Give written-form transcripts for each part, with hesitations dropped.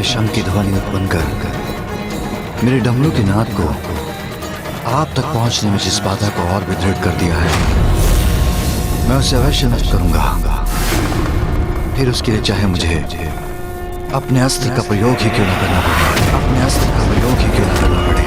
से शंख की ध्वनि उत्पन्न कर मेरे डमरू की नाद को आप तक पहुंचने में जिस बाधा को और भी दृढ़ कर दिया है, मैं उसे अवश्य नष्ट करूंगा। फिर उसके लिए चाहे मुझे अपने अस्त्र का प्रयोग ही क्यों न करना पड़े, अपने अस्त्र का प्रयोग ही क्यों न करना पड़े।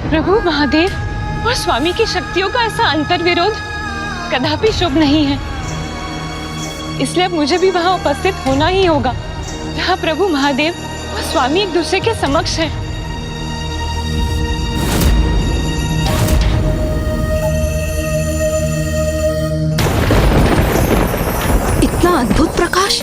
प्रभु महादेव और स्वामी की शक्तियों का ऐसा अंतर्विरोध कदापि शुभ नहीं है। इसलिए अब मुझे भी वहां उपस्थित होना ही होगा जहां प्रभु महादेव और स्वामी एक दूसरे के समक्ष हैं। इतना अद्भुत प्रकाश!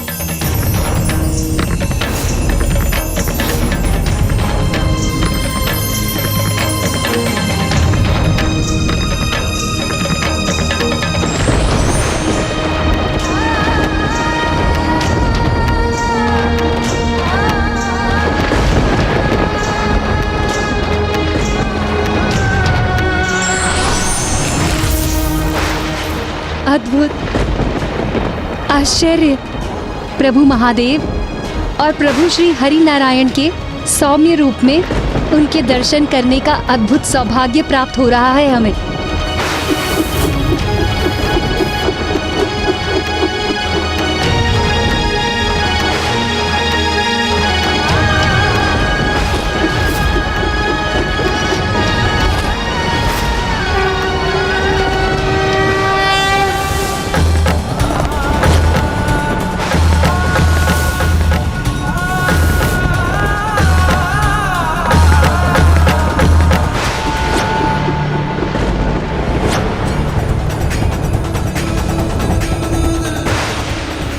अद्भुत, आश्चर्य! प्रभु महादेव और प्रभु श्री हरि नारायण के सौम्य रूप में उनके दर्शन करने का अद्भुत सौभाग्य प्राप्त हो रहा है हमें।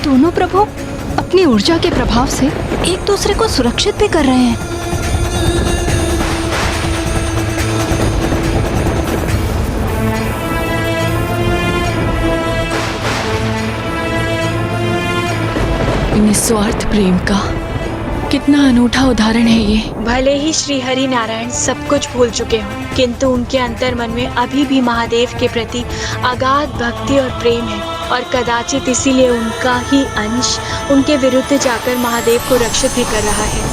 दोनों प्रभु अपनी ऊर्जा के प्रभाव से एक दूसरे को सुरक्षित भी कर रहे हैं। निस्वार्थ प्रेम का कितना अनूठा उदाहरण है ये। भले ही श्री हरि नारायण सब कुछ भूल चुके हों, किंतु उनके अंतर मन में अभी भी महादेव के प्रति अगाध भक्ति और प्रेम है, और कदाचित इसीलिए उनका ही अंश उनके विरुद्ध जाकर महादेव को रक्षित भी कर रहा है।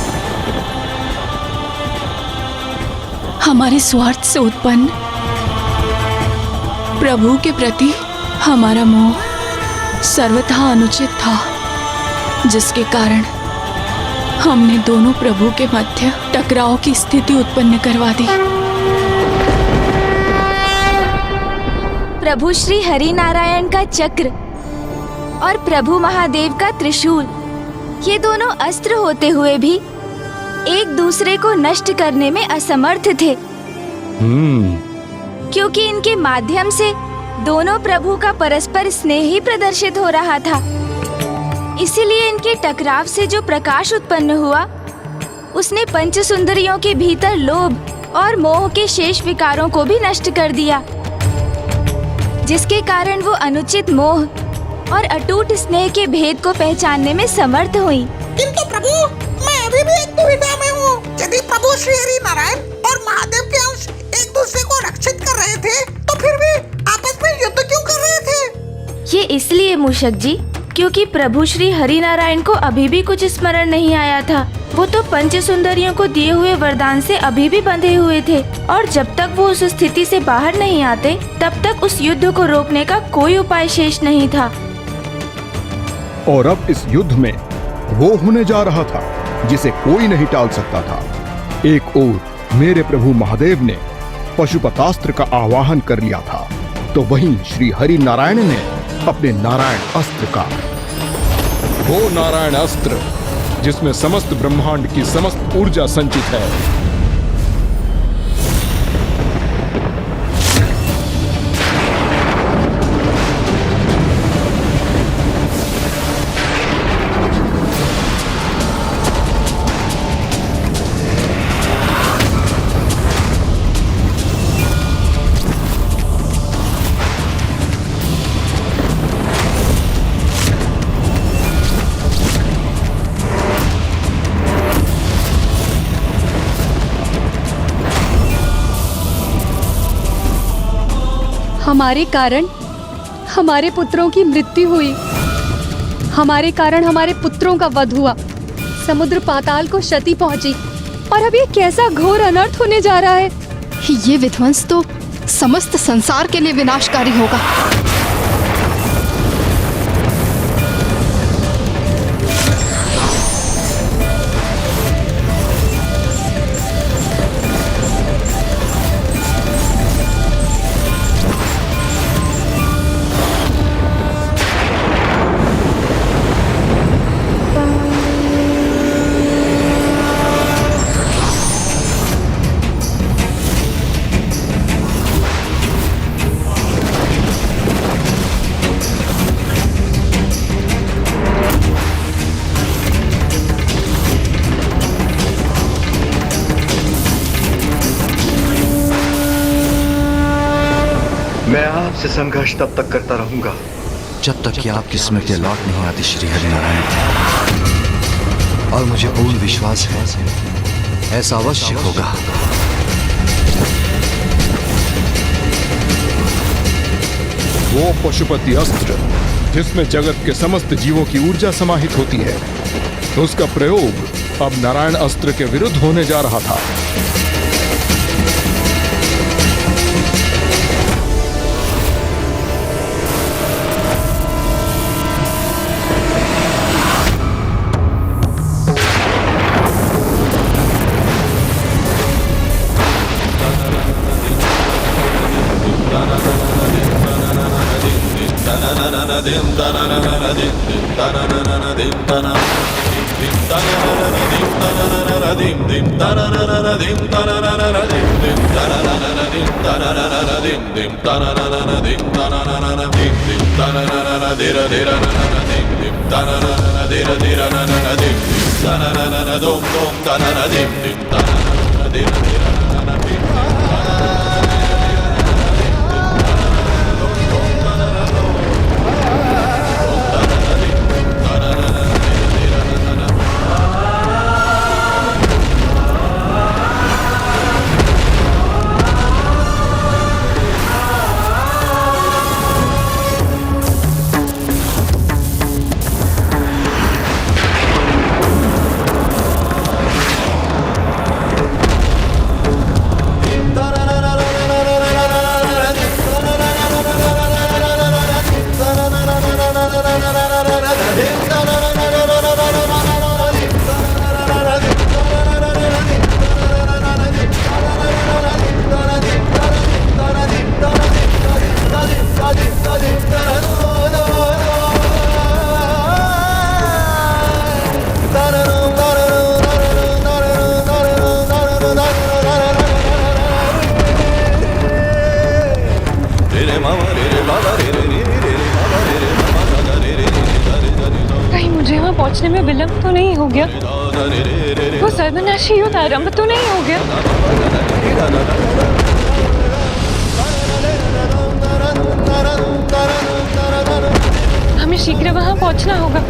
हमारे स्वार्थ से उत्पन्न प्रभु के प्रति हमारा मोह सर्वथा अनुचित था, जिसके कारण हमने दोनों प्रभु के मध्य टकराव की स्थिति उत्पन्न करवा दी। प्रभु श्री हरि नारायण का चक्र और प्रभु महादेव का त्रिशूल, ये दोनों अस्त्र होते हुए भी एक दूसरे को नष्ट करने में असमर्थ थे, क्योंकि इनके माध्यम से दोनों प्रभु का परस्पर स्नेह ही प्रदर्शित हो रहा था। इसीलिए इनके टकराव से जो प्रकाश उत्पन्न हुआ, उसने पंच सुंदरियों के भीतर लोभ और मोह के शेष विकारों को भी नष्ट कर दिया, जिसके कारण वो अनुचित मोह और अटूट स्नेह के भेद को पहचानने में समर्थ हुई। किंतु प्रभु, मैं अभी भी एक दुविधा में हूँ। यदि प्रभु श्री हरि नारायण और महादेव के अंश एक दूसरे को रक्षित कर रहे थे, तो फिर भी आपस में युद्ध क्यों कर रहे थे? ये इसलिए मूषक जी, क्योंकि प्रभु श्री हरि नारायण को अभी भी कुछ स्मरण नहीं आया था। वो तो पंच सुंदरियों को दिए हुए वरदान से अभी भी बंधे हुए थे, और जब तक वो उस स्थिति से बाहर नहीं आते, तब तक उस युद्ध को रोकने का कोई उपाय शेष नहीं था। और अब इस युद्ध में वो होने जा रहा था जिसे कोई नहीं टाल सकता था। एक ओर मेरे प्रभु महादेव ने पशुपतास्त्र का आवाहन कर लिया था, तो वहीं श्री हरि नारायण ने अपने नारायण अस्त्र का, वो नारायण अस्त्र जिसमें समस्त ब्रह्मांड की समस्त ऊर्जा संचित है, हमारे कारण हमारे पुत्रों की मृत्यु हुई, हमारे कारण हमारे पुत्रों का वध हुआ, समुद्र पाताल को क्षति पहुंची, और अब ये कैसा घोर अनर्थ होने जा रहा है। ये विध्वंस तो समस्त संसार के लिए विनाशकारी होगा। मैं आपसे संघर्ष तब तक करता रहूंगा जब तक कि आपकी स्मृति लौट नहीं आती श्री हरि नारायण। और मुझे पूर्ण विश्वास है ऐसा अवश्य होगा। वो पशुपति अस्त्र जिसमें जगत के समस्त जीवों की ऊर्जा समाहित होती है, उसका प्रयोग अब नारायण अस्त्र के विरुद्ध होने जा रहा था। पहुंचने में विलंब तो नहीं हो गया? वो सर्वनाशी युद्ध आरंभ तो नहीं हो गया? हमें शीघ्र वहां पहुंचना होगा।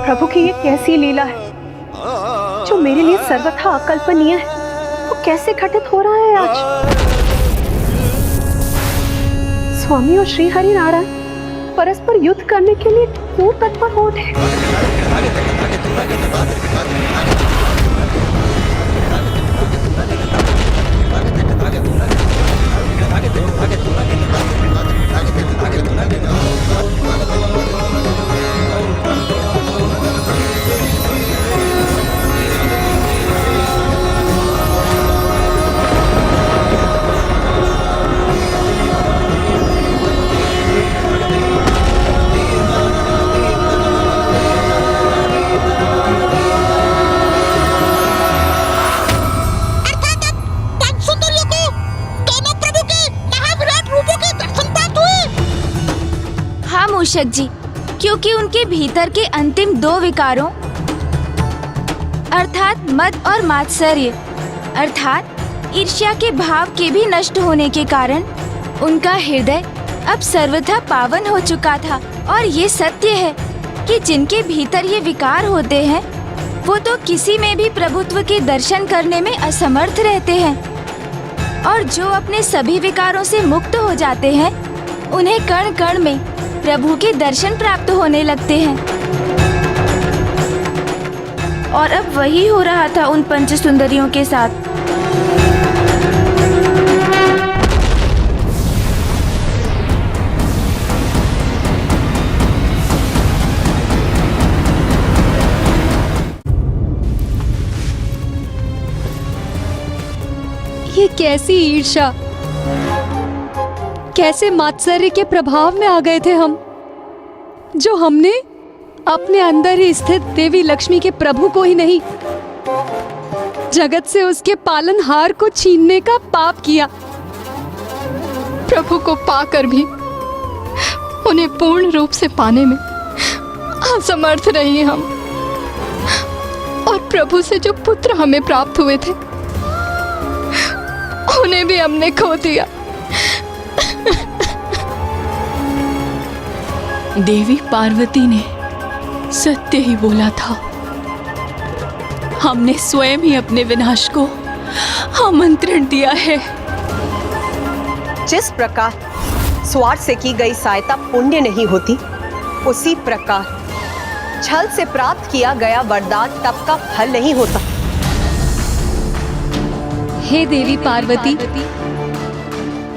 प्रभु की ये कैसी लीला है जो मेरे लिए सर्वथा अकल्पनीय है, वो कैसे घटित हो रहा है आज। स्वामी और श्री हरि नारायण परस्पर युद्ध करने के लिए क्यों तत्पर हो उठे? मूषक जी, क्योंकि उनके भीतर के अंतिम दो विकारों अर्थात मद और मात्सर्य अर्थात ईर्ष्या के भाव के भी नष्ट होने के कारण उनका हृदय अब सर्वथा पावन हो चुका था। और ये सत्य है कि जिनके भीतर ये विकार होते हैं वो तो किसी में भी प्रभुत्व के दर्शन करने में असमर्थ रहते हैं, और जो अपने सभी विकारों से मुक्त हो जाते हैं उन्हें कण कण में प्रभु के दर्शन प्राप्त होने लगते हैं। और अब वही हो रहा था उन पंच सुंदरियों के साथ। ये कैसी ईर्ष्या, कैसे मात्सर्य के प्रभाव में आ गए थे हम, जो हमने अपने अंदर ही स्थित देवी लक्ष्मी के प्रभु को ही नहीं, जगत से उसके पालनहार को छीनने का पाप किया। प्रभु को पाकर भी उन्हें पूर्ण रूप से पाने में असमर्थ रहे हम, और प्रभु से जो पुत्र हमें प्राप्त हुए थे उन्हें भी हमने खो दिया। देवी पार्वती ने सत्य ही बोला था। हमने स्वयं ही अपने विनाश को आमंत्रण दिया है। जिस प्रकार स्वार्थ से की गई सहायता पुण्य नहीं होती, उसी प्रकार छल से प्राप्त किया गया वरदान तप का फल नहीं होता। हे देवी पार्वती,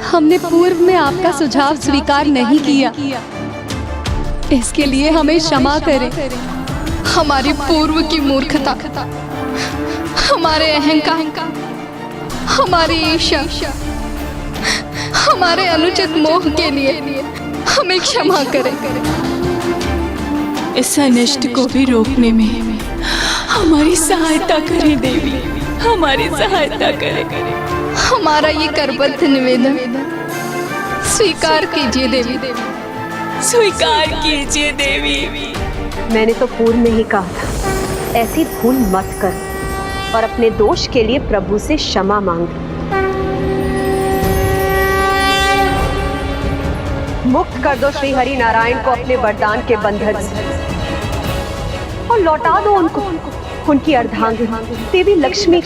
हमने पूर्व में आपका सुझाव स्वीकार नहीं किया, इसके लिए हमें क्षमा करें। हमारी पूर्व की मूर्खता, हमारे अहंकार, हमारी ईर्ष्या, हमारे अनुचित मोह के लिए हमें क्षमा करें। इस अनिष्ट को भी रोकने में हमारी सहायता करें देवी, हमारी सहायता करें। हमारा ये करबद्ध निवेदन स्वीकार कीजिए देवी, स्वीकार कीजिए देवी। मैंने तो पूर्व में ही कहा था, ऐसी भूल मत कर और अपने दोष के लिए प्रभु से क्षमा मांग। मुक्त कर दो श्री हरि नारायण को अपने वरदान के बंधन से, और लौटा दो उनको उनकी अर्धांगिनी देवी लक्ष्मी।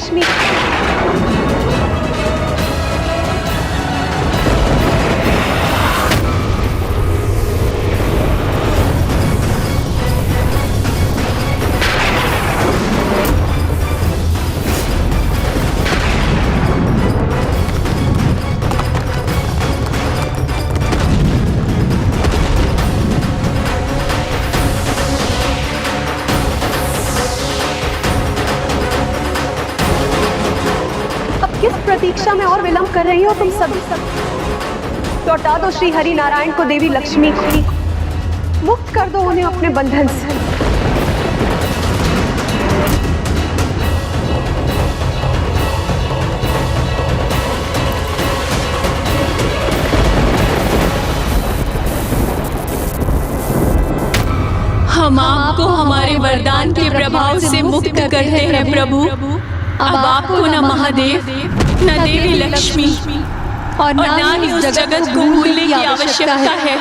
प्रतीक्षा में और विलंब कर रही हो तुम सभी। लौटा दो श्री हरि नारायण को देवी लक्ष्मी को। मुक्त कर दो उन्हें अपने बंधन से। हम आपको हमारे वरदान के प्रभाव से मुक्त करते हैं प्रभु। अब आपको न महादेव न देवी लक्ष्मी और न ही उस जगत को भूलने की आवश्यकता है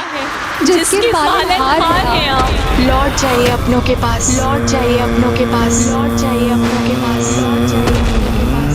जिसके पालनहार हैं आप। लौट जाइए अपनों के पास, लौट जाइए अपनों के पास, लौट जाइए अपनों के पास, लौट जाइए अपनों के पास।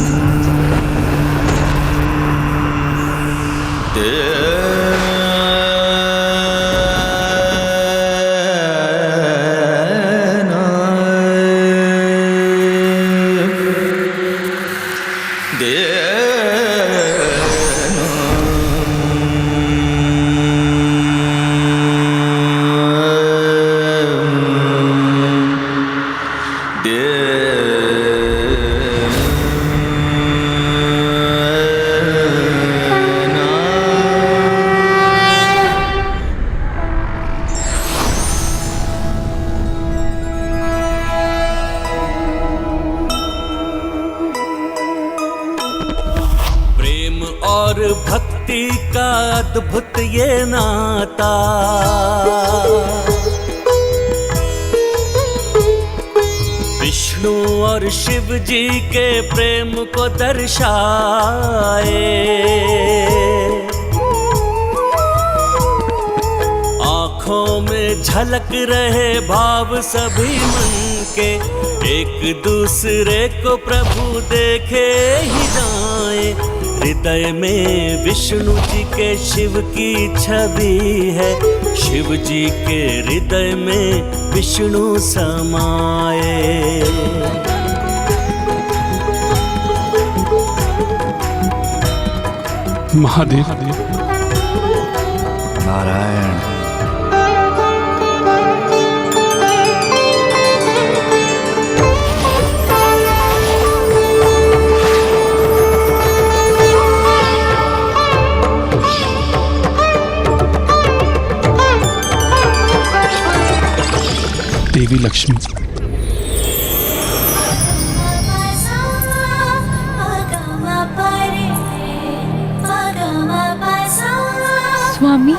और भक्ति का अद्भुत ये नाता, विष्णु और शिव जी के प्रेम को दर्शाए। आँखों में झलक रहे भाव सभी मन के, एक दूसरे को प्रभु देखे ही जाए। हृदय में विष्णु जी के शिव की छवि है, शिव जी के हृदय में विष्णु समाए। महादेव नारायण। देवी लक्ष्मी, स्वामी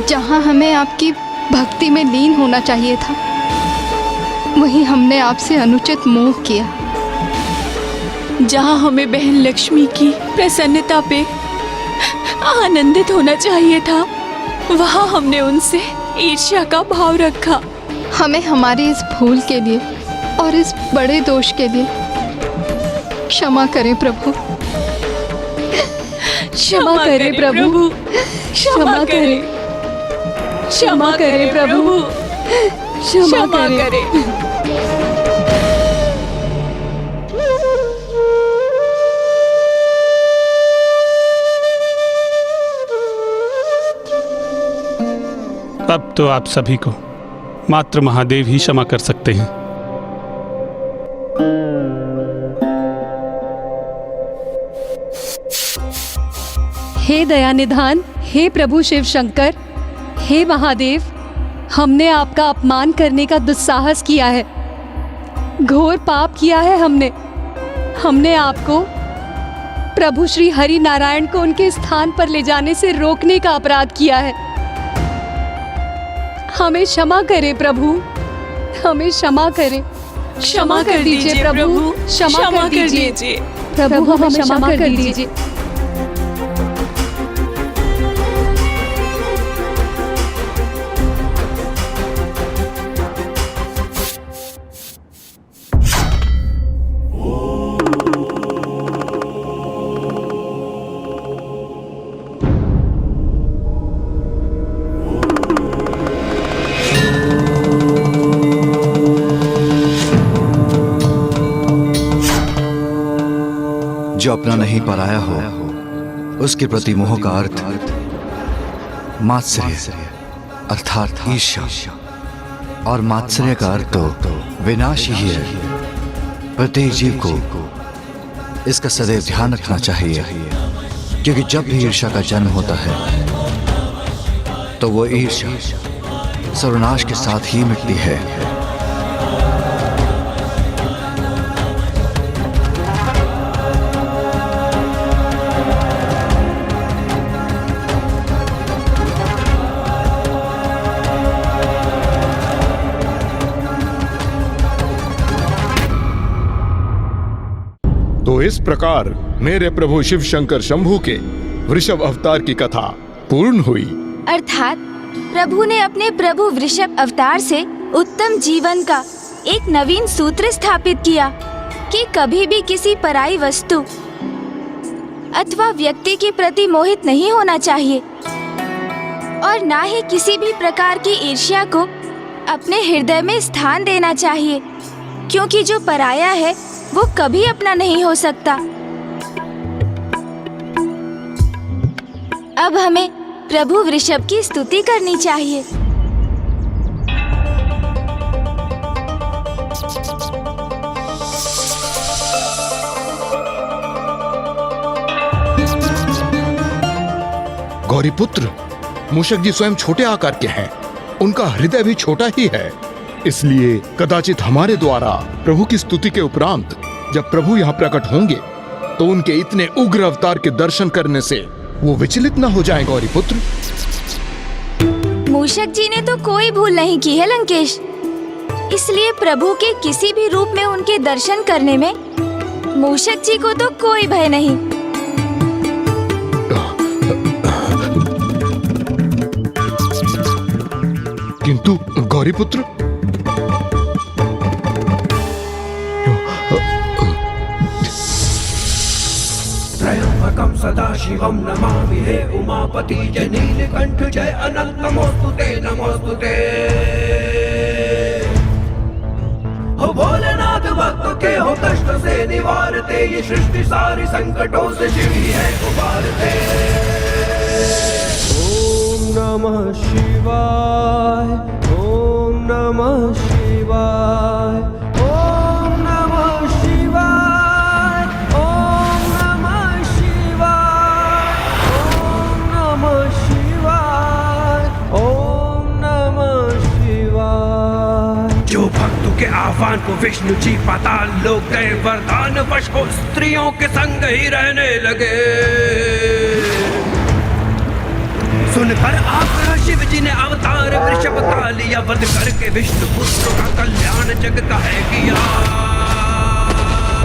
जहाँ हमें आपकी भक्ति में लीन होना चाहिए था, वहीं हमने आपसे अनुचित मोह किया। जहाँ हमें बहन लक्ष्मी की प्रसन्नता पे आनंदित होना चाहिए था, वहाँ हमने उनसे ईर्ष्या का भाव रखा। हमें हमारी इस भूल के लिए और इस बड़े दोष के लिए क्षमा करें प्रभु। क्षमा करें प्रभु, क्षमा करें, क्षमा करें प्रभु, क्षमा करें। अब तो आप सभी को मात्र महादेव ही क्षमा कर सकते हैं। हे दयानिधान, हे प्रभु शिव शंकर, हे महादेव, हमने आपका अपमान करने का दुस्साहस किया है। घोर पाप किया है हमने आपको, प्रभु श्री हरि नारायण को उनके स्थान पर ले जाने से रोकने का अपराध किया है। हमें क्षमा करें प्रभु, हमें क्षमा करें। क्षमा कर दीजिए प्रभु, क्षमा कर दीजिए प्रभु, हमें क्षमा कर दीजिए। जो अपना नहीं पराया हो उसके प्रति मोह का अर्थ मात्सर्य अर्थात ईर्ष्या, और मात्सर्य का अर्थ तो विनाश ही है। प्रत्येक जीव को इसका सदैव ध्यान रखना चाहिए, क्योंकि जब भी ईर्ष्या का जन्म होता है तो वो ईर्ष्या सर्वनाश के साथ ही मिटती है। तो इस प्रकार मेरे प्रभु शिव शंकर शंभू के वृषभ अवतार की कथा पूर्ण हुई। अर्थात प्रभु ने अपने प्रभु वृषभ अवतार से उत्तम जीवन का एक नवीन सूत्र स्थापित किया कि कभी भी किसी पराई वस्तु अथवा व्यक्ति के प्रति मोहित नहीं होना चाहिए, और ना ही किसी भी प्रकार की ईर्ष्या को अपने हृदय में स्थान देना चाहिए, क्योंकि जो पराया है वो कभी अपना नहीं हो सकता। अब हमें प्रभु वृषभ की स्तुति करनी चाहिए। गौरीपुत्र, मूषक जी स्वयं छोटे आकार के हैं, उनका हृदय भी छोटा ही है, इसलिए कदाचित हमारे द्वारा प्रभु की स्तुति के उपरांत जब प्रभु यहाँ प्रकट होंगे तो उनके इतने उग्र अवतार के दर्शन करने से वो विचलित न हो जाए। गौरीपुत्र, मूषक जी ने तो कोई भूल नहीं की है लंकेश, इसलिए प्रभु के किसी भी रूप में उनके दर्शन करने में मूषक जी को तो कोई भय नहीं। किंतु गौरीपुत्र, त्र्यंबकं सदाशिवं नमामि हे उमापति जय नीलकंठ जय अनंत नमोस्तुते नमोस्तुते। हो भोलेनाथ भक्त के हो कष्ट से निवारते, ये सृष्टि सारी संकटों से शिव ही है उबारते। ओम नमः शिवाय, ओम नमः शिवाय, ओम नमः शिवाय, ओम नमः शिवाय, ओम नमः शिवाय, ओम नमः शिवाय। जो भक्तों के आह्वान को विष्णु जी पाताल लोक गए, वरदान वश हो स्त्रियों के संग ही रहने लगे। सुनकर आकर शिव जी ने अवतार वृषभ का लिया, वध करके विष्णु पुत्र का कल्याण जग का है किया।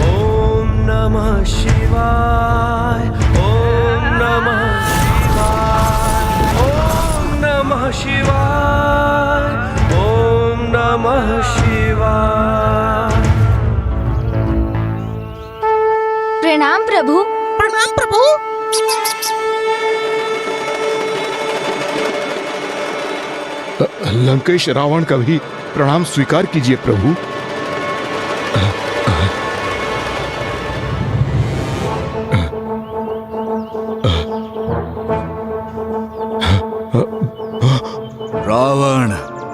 ओम नमः शिवाय, ओम नमः शिवाय, ओम नमः शिवाय, ओम नमः शिवाय। प्रणाम प्रभु। प्रणाम प्रभु। लंकेश रावण का भी प्रणाम स्वीकार कीजिए प्रभु। रावण,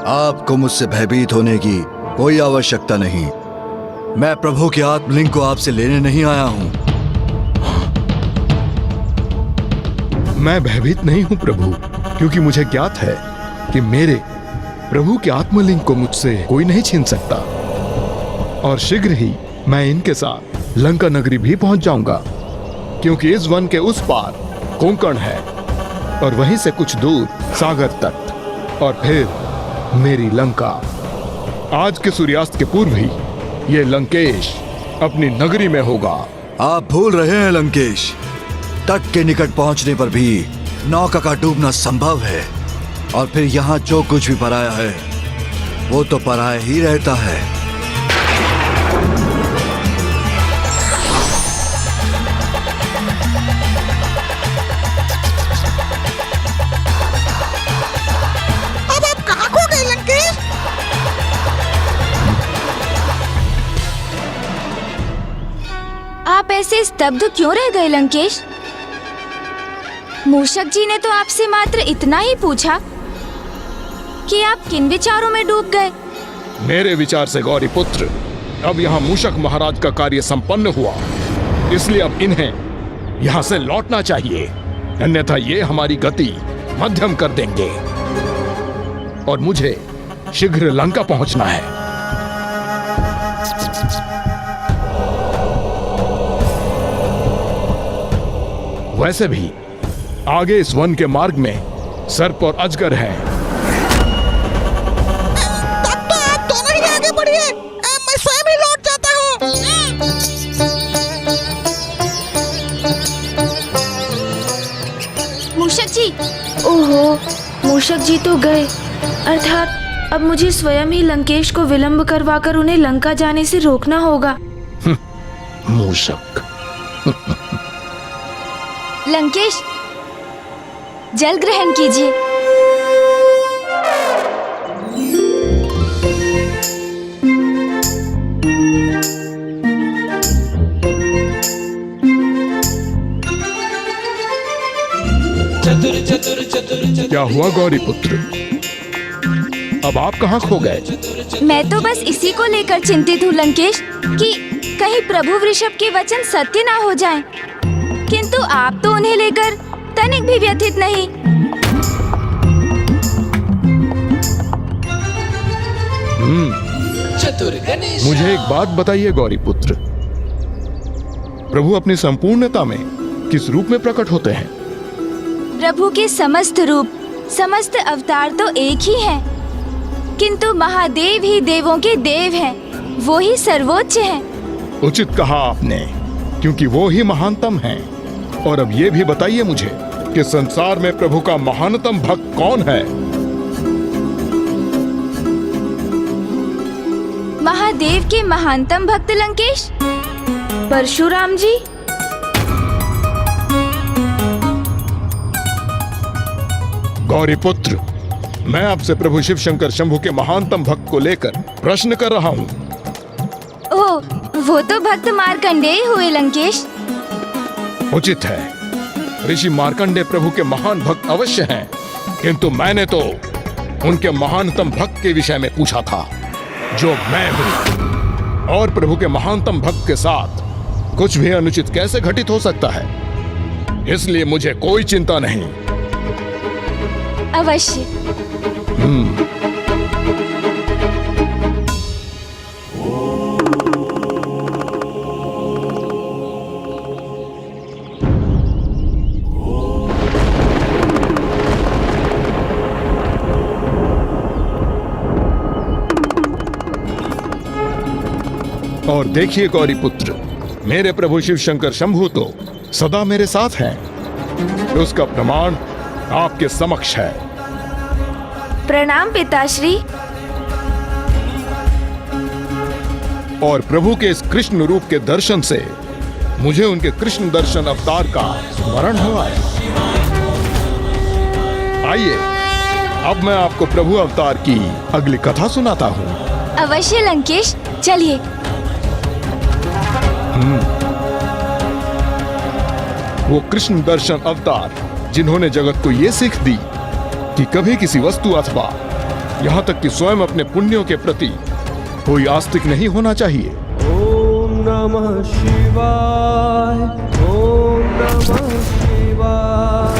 आपको मुझसे भयभीत होने की कोई आवश्यकता नहीं। मैं प्रभु के आत्मलिंग को आपसे लेने नहीं आया हूं। मैं भयभीत नहीं हूं प्रभु, क्योंकि मुझे ज्ञात है कि मेरे प्रभु के आत्मलिंग को मुझसे कोई नहीं छीन सकता, और शीघ्र ही मैं इनके साथ लंका नगरी भी पहुंच जाऊंगा, क्योंकि इस वन के उस पार कोंकण है और वहीं से कुछ दूर सागर तट और फिर मेरी लंका। आज के सूर्यास्त के पूर्व ही ये लंकेश अपनी नगरी में होगा। आप भूल रहे हैं लंकेश, तट के निकट पहुंचने पर भी नौका का डूबना संभव है, और फिर यहाँ जो कुछ भी पराया है वो तो पराया ही रहता है। अब आप कहाँ खो गए लंकेश? आप ऐसे स्तब्ध क्यों रह गए लंकेश? मूषक जी ने तो आपसे मात्र इतना ही पूछा कि आप किन विचारों में डूब गए। मेरे विचार से गौरी पुत्र, अब यहाँ मूषक महाराज का कार्य संपन्न हुआ, इसलिए अब इन्हें यहाँ से लौटना चाहिए, अन्यथा ये हमारी गति मध्यम कर देंगे और मुझे शीघ्र लंका पहुंचना है। वैसे भी आगे इस वन के मार्ग में सर्प और अजगर हैं। तब तो आप दोनों ही आगे बढ़िए, मैं स्वयं ही लौट जाता हूँ। मूषक जी, ओहो, मूषक जी तो गए, अर्थात अब मुझे स्वयं ही लंकेश को विलंब करवाकर उन्हें लंका जाने से रोकना होगा। मूषक। लंकेश, जल ग्रहण कीजिए। क्या हुआ गौरी पुत्र, अब आप कहाँ खो गए? मैं तो बस इसी को लेकर चिंतित हूँ लंकेश कि कहीं प्रभु वृषभ के वचन सत्य ना हो जाएं। किंतु आप तो उन्हें लेकर तनिक भी व्यथित नहीं। मुझे एक बात बताइए गौरी पुत्र, प्रभु अपनी संपूर्णता में किस रूप में प्रकट होते हैं? प्रभु के समस्त रूप, समस्त अवतार तो एक ही हैं, किंतु महादेव ही देवों के देव हैं, वो ही सर्वोच्च हैं। उचित कहा आपने, क्योंकि वो ही महानतम हैं। और अब ये भी बताइए मुझे कि संसार में प्रभु का महानतम भक्त कौन है? महादेव के महानतम भक्त लंकेश, परशुराम जी। गौरी पुत्र, मैं आपसे प्रभु शिव शंकर शंभु के महानतम भक्त को लेकर प्रश्न कर रहा हूँ। ओह, वो तो भक्त मार्कंडेय हुए लंकेश। उचित है, ऋषि मार्कंडेय प्रभु के महान भक्त अवश्य हैं, किंतु मैंने तो उनके महानतम भक्त के विषय में पूछा था, जो मैं हूँ। और प्रभु के महानतम भक्त के साथ कुछ भी अनुचित कैसे घटित हो सकता है? इसलिए मुझे कोई चिंता नहीं। अवश्य। और देखिए गौरी पुत्र, मेरे प्रभु शिव शंकर शंभु तो सदा मेरे साथ हैं। उसका प्रमाण आपके समक्ष है। प्रणाम पिताश्री। और प्रभु के इस कृष्ण रूप के दर्शन से मुझे उनके कृष्ण दर्शन अवतार का स्मरण हुआ है। आइए, अब मैं आपको प्रभु अवतार की अगली कथा सुनाता हूँ। अवश्य लंकेश, चलिए। वो कृष्ण दर्शन अवतार जिन्होंने जगत को ये सीख दी कि कभी किसी वस्तु अथवा यहाँ तक कि स्वयं अपने पुण्यों के प्रति कोई आस्तिक नहीं होना चाहिए। ओम नमः शिवाय, ओम नमः शिवाय।